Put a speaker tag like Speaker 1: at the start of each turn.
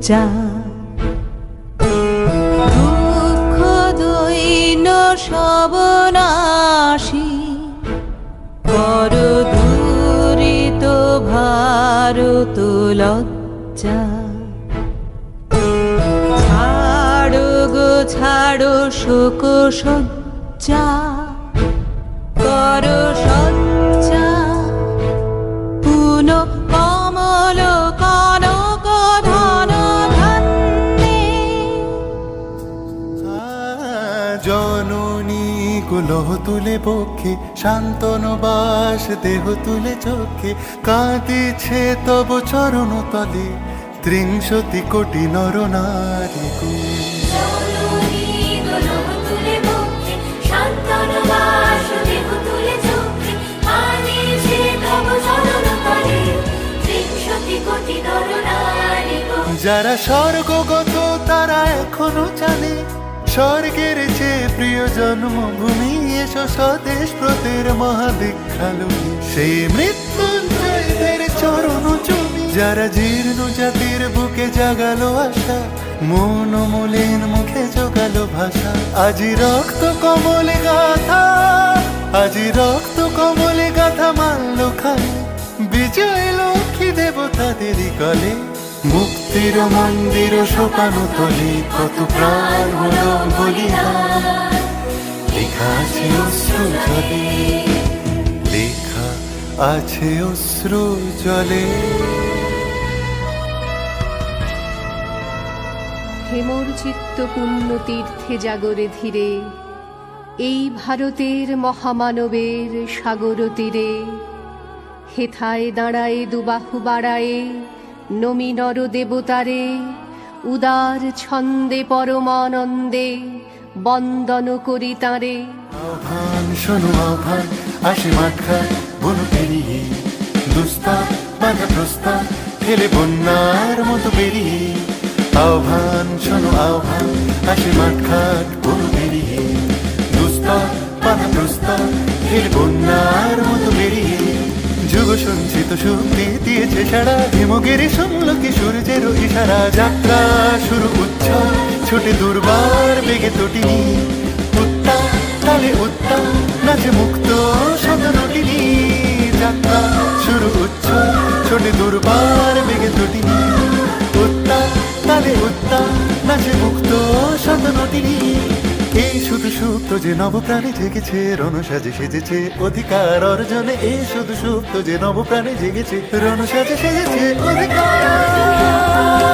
Speaker 1: লজ্জা দুঃখ দৈন্য সবনাশী কর দূরিত ভারত লজ্জা ছাড়ো গো ছাড়ো শোক সজ্জা কর সজ্জা পুন কমল কনক ধন ধন্যে
Speaker 2: জননী কুলহ তুলে পক্ষে শান্তন বাস দেহ তুলে চোখে কাঁদিছে তব চরণ তলে ৩০ কোটি নর নারী যারা স্বর্গগত তারা এখনো জানে স্বর্গের চেয়ে প্রিয় জন্মভূমি এসো স্বদেশ ব্রতের মহাদীক্ষালু সেই মৃত্যুঞ্জয়দের চরণ চুমি যারা জীর্ণ জাতির বুকে জাগালো আশা মন মলিন মুখে জোগালো ভাষা আজি রক্ত কমলে গাথা আজি রক্ত কমলে গাথা মানল খায় বিজয় লক্ষ্মী দেবতাদের কলে মুক্তির মন্দির শোকানো তলে কত প্রাণ হলো বলিদান লেখা আছে অশ্রু জলে লেখা আছে অশ্রু জলে
Speaker 3: হেমর চিত্ত পুণ্য তীর্থে জাগরে ধীরে এই ভারতের মহামানবের সাগর তীরে হেথায় দাঁড়ায় দুবাহু বাড়ায়ে নমি নর দেবতারে উদার ছন্দে পরমানন্দে বন্দন করি তাঁরে
Speaker 2: আহ্বান শোনো আহ্বান আসে মাখা বন পেরিয়ে দুস্তার বাধা প্রস্তার ফেলে বন্যার মতো বেরিয়ে আহ্বান শোনো আহ্বান আসে মাখাট বন পেরিয়ে দুস্তার বাধা প্রস্তার ফেলে বন্যার মতো বেরিয়ে যুগ সঞ্চিত শক্তি দিয়েছে সারা হিমগিরি শুনল কি সূর্যের ইশারা যাত্রা শুরু উচ্ছল ছোটে দুর্বার বেগে তটিনী উত্তা তালে উত্তা নাচে মুক্ত সদনটিনী যাত্রা শুরু উচ্ছল ছোটে দুর্বার বেগে তটিনী উত্তা তালে উত্তা নাচে মুক্ত সদনটিনী এই শুধু সুপ্ত যে নবপ্রাণে জেগেছে রণসাজে সেজেছে অধিকার অর্জনে এই শুধু সুপ্ত যে নবপ্রাণে জেগেছে রণসাজে সেজেছে অধিকার